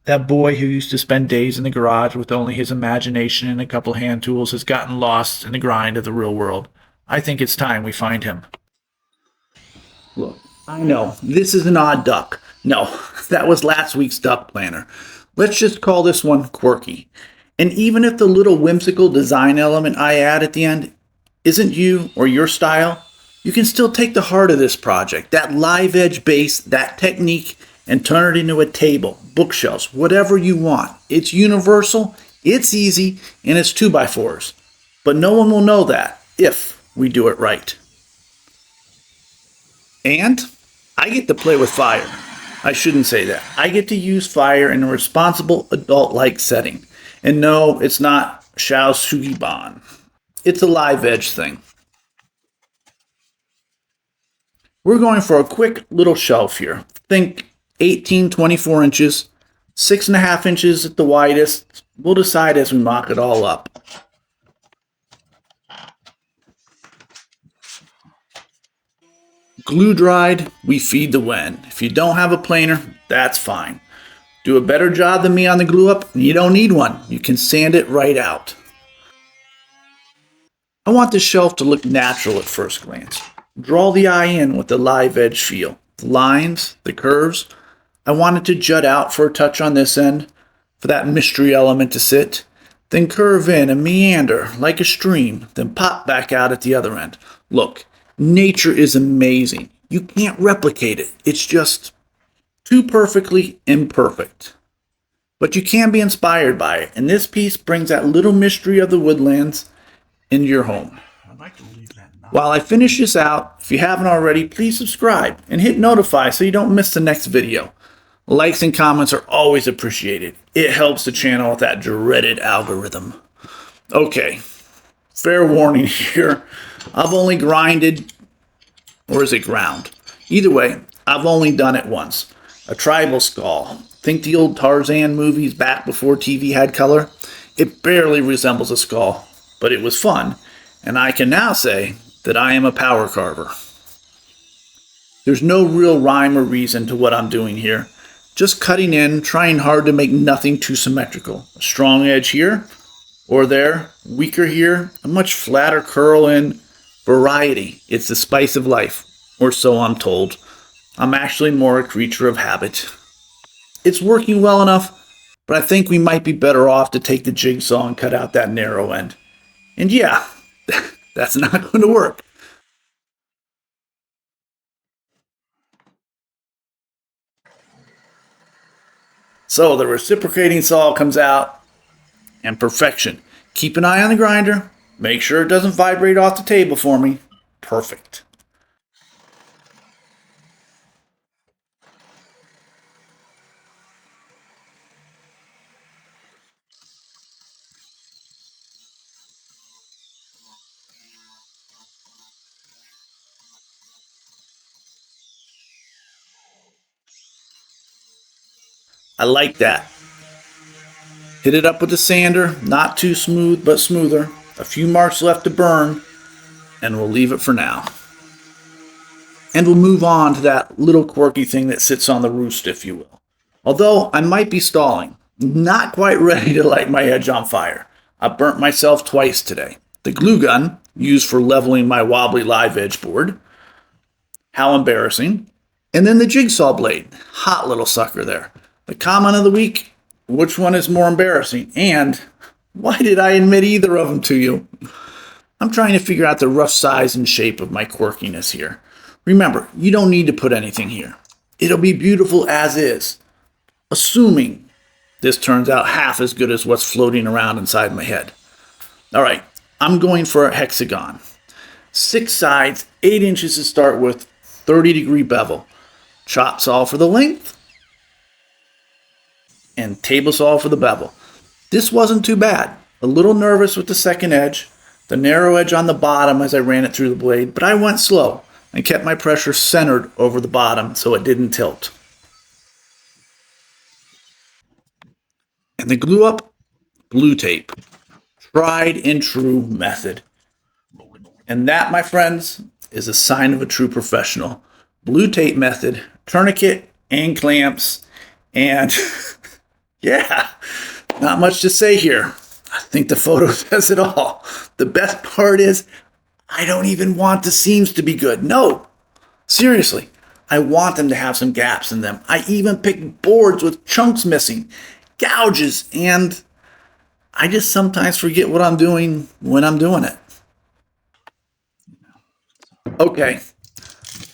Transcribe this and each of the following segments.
That boy who used to spend days in the garage with only his imagination and a couple hand tools has gotten lost in the grind of the real world. I think it's time we find him. Look, I know, this is an odd duck. No, that was last week's duck planner. Let's just call this one quirky. And even if the little whimsical design element I add at the end isn't you or your style, you can still take the heart of this project, that live edge base, that technique, and turn it into a table, bookshelves, whatever you want. It's universal, it's easy, and it's 2x4s. But no one will know that if we do it right. And I get to play with fire. I shouldn't say that. I get to use fire in a responsible adult-like setting. And no, it's not Shao Sugiban. It's a live edge thing. We're going for a quick little shelf here. Think 18, 24 inches, 6.5 inches at the widest. We'll decide as we mock it all up. Glue dried, we feed the wind. If you don't have a planer, that's fine. Do a better job than me on the GlueUp, and you don't need one. You can sand it right out. I want this shelf to look natural at first glance. Draw the eye in with the live edge feel. The lines, the curves. I want it to jut out for a touch on this end, for that mystery element to sit. Then curve in and meander like a stream, then pop back out at the other end. Look, nature is amazing. You can't replicate it. It's just too perfectly imperfect. But you can be inspired by it, and this piece brings that little mystery of the woodlands into your home. While I finish this out, if you haven't already, please subscribe and hit notify so you don't miss the next video. Likes and comments are always appreciated. It helps the channel with that dreaded algorithm. Okay, fair warning here. I've only grinded, or is it ground? Either way, I've only done it once. A tribal skull. Think the old Tarzan movies back before TV had color? It barely resembles a skull, but it was fun, and I can now say that I am a power carver. There's no real rhyme or reason to what I'm doing here. Just cutting in, trying hard to make nothing too symmetrical. A strong edge here, or there, weaker here, a much flatter curl in. Variety, it's the spice of life, or so I'm told. I'm actually more a creature of habit. It's working well enough, but I think we might be better off to take the jigsaw and cut out that narrow end. And yeah, that's not going to work. So the reciprocating saw comes out, and perfection. Keep an eye on the grinder. Make sure it doesn't vibrate off the table for me. Perfect. I like that. Hit it up with the sander, not too smooth, but smoother. A few marks left to burn, and we'll leave it for now. And we'll move on to that little quirky thing that sits on the roost, if you will. Although I might be stalling, not quite ready to light my edge on fire. I burnt myself twice today. The glue gun, used for leveling my wobbly live edge board. How embarrassing. And then the jigsaw blade. Hot little sucker there. The comment of the week, which one is more embarrassing? And why did I admit either of them to you? I'm trying to figure out the rough size and shape of my quirkiness here. Remember, you don't need to put anything here. It'll be beautiful as is. Assuming this turns out half as good as what's floating around inside my head. All right, I'm going for a hexagon. 6 sides, 8 inches to start with, 30-degree bevel. Chop saw for the length, and table saw for the bevel. This wasn't too bad. A little nervous with the second edge, the narrow edge on the bottom as I ran it through the blade, but I went slow and kept my pressure centered over the bottom so it didn't tilt. And the GlueUp blue tape. Tried and true method. And that, my friends, is a sign of a true professional. Blue tape method, tourniquet and clamps, and Yeah, not much to say here. I think the photo says it all. The best part is I don't even want the seams to be good. No, seriously. I want them to have some gaps in them. I even picked boards with chunks missing, gouges, and I just sometimes forget what I'm doing when I'm doing it. Okay,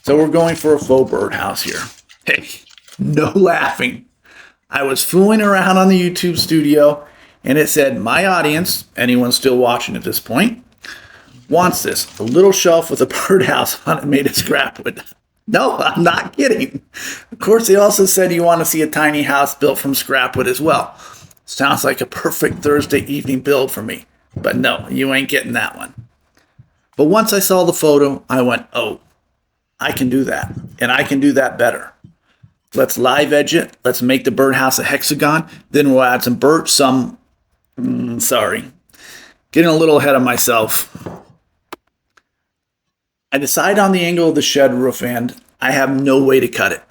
so we're going for a faux birdhouse here. Hey, no laughing. I was fooling around on the YouTube studio and it said, my audience, anyone still watching at this point, wants this. A little shelf with a birdhouse on it made of scrapwood. No, I'm not kidding. Of course, they also said you want to see a tiny house built from scrapwood as well. Sounds like a perfect Thursday evening build for me. But no, you ain't getting that one. But once I saw the photo, I went, oh, I can do that. And I can do that better. Let's live edge it. Let's make the birdhouse a hexagon. Then we'll add some birch, sorry. Getting a little ahead of myself. I decide on the angle of the shed roof end. I have no way to cut it.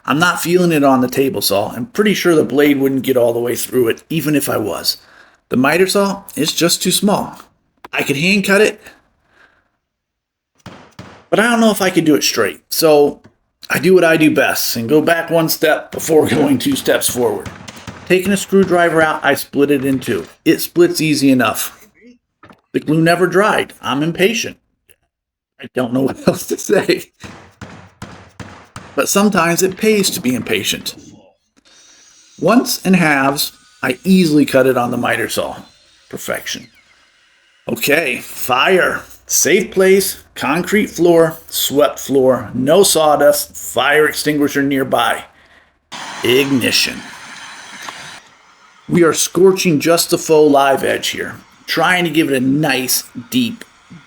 I'm not feeling it on the table saw. I'm pretty sure the blade wouldn't get all the way through it, even if I was. The miter saw is just too small. I could hand cut it, but I don't know if I could do it straight. So I do what I do best and go back one step before going 2 steps forward. Taking a screwdriver out, I split it in 2. It splits easy enough. The glue never dried. I'm impatient. I don't know what else to say. But sometimes it pays to be impatient. Once in halves, I easily cut it on the miter saw. Perfection. Okay, fire. Safe place, concrete floor, swept floor, no sawdust, fire extinguisher nearby. Ignition. We are scorching just the faux live edge here, trying to give it a nice, deep,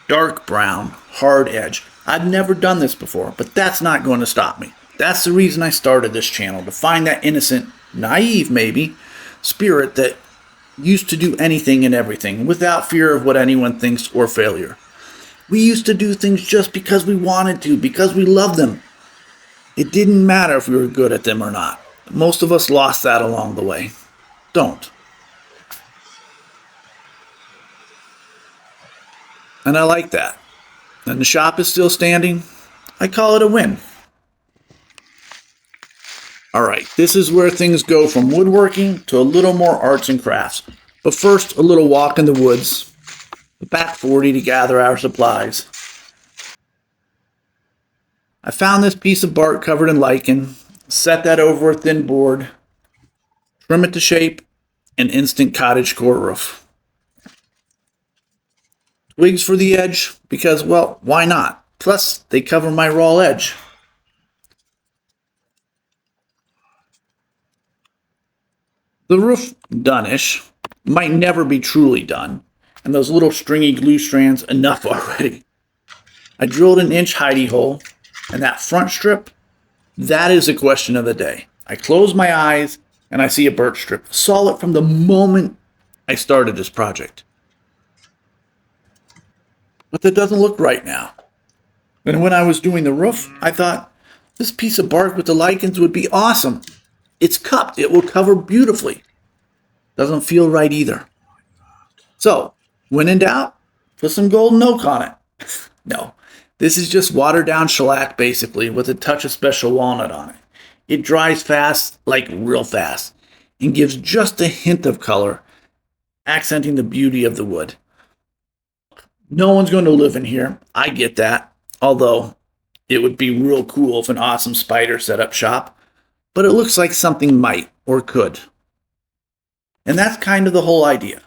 dark brown, hard edge. I've never done this before, but that's not going to stop me. That's the reason I started this channel, to find that innocent, naive maybe, spirit that used to do anything and everything without fear of what anyone thinks or failure. We used to do things just because we wanted to, because we loved them. It didn't matter if we were good at them or not. Most of us lost that along the way. Don't. And I like that. And the shop is still standing. I call it a win. Alright, this is where things go from woodworking to a little more arts and crafts. But first, a little walk in the woods. The back 40 to gather our supplies. I found this piece of bark covered in lichen, set that over a thin board, trim it to shape, and instant cottagecore roof. Twigs for the edge, because, well, why not? Plus, they cover my raw edge. The roof, done-ish, might never be truly done. And those little stringy glue strands, enough already. I drilled an inch hidey hole, and that front strip, that is the question of the day. I close my eyes, and I see a birch strip. Saw it from the moment I started this project. But that doesn't look right now. And when I was doing the roof, I thought, this piece of bark with the lichens would be awesome. It's cupped. It will cover beautifully. Doesn't feel right either. So, when in doubt, put some golden oak on it. No, this is just watered down shellac basically with a touch of special walnut on it. It dries fast, like real fast, and gives just a hint of color, accenting the beauty of the wood. No one's going to live in here, I get that, although it would be real cool if an awesome spider set up shop, but it looks like something might or could. And that's kind of the whole idea.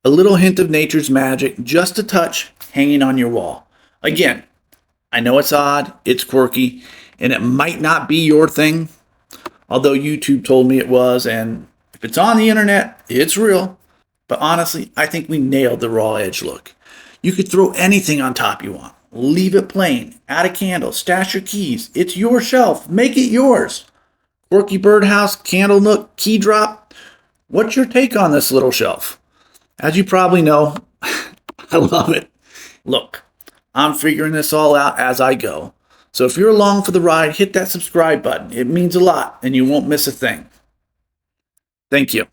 A little hint of nature's magic, just a touch, hanging on your wall. Again, I know it's odd, it's quirky, and it might not be your thing, although YouTube told me it was, and if it's on the internet, it's real. But honestly, I think we nailed the raw edge look. You could throw anything on top you want. Leave it plain, add a candle, stash your keys. It's your shelf, make it yours. Quirky birdhouse, candle nook, key drop. What's your take on this little shelf? As you probably know, I love it. Look, I'm figuring this all out as I go. So if you're along for the ride, hit that subscribe button. It means a lot and you won't miss a thing. Thank you.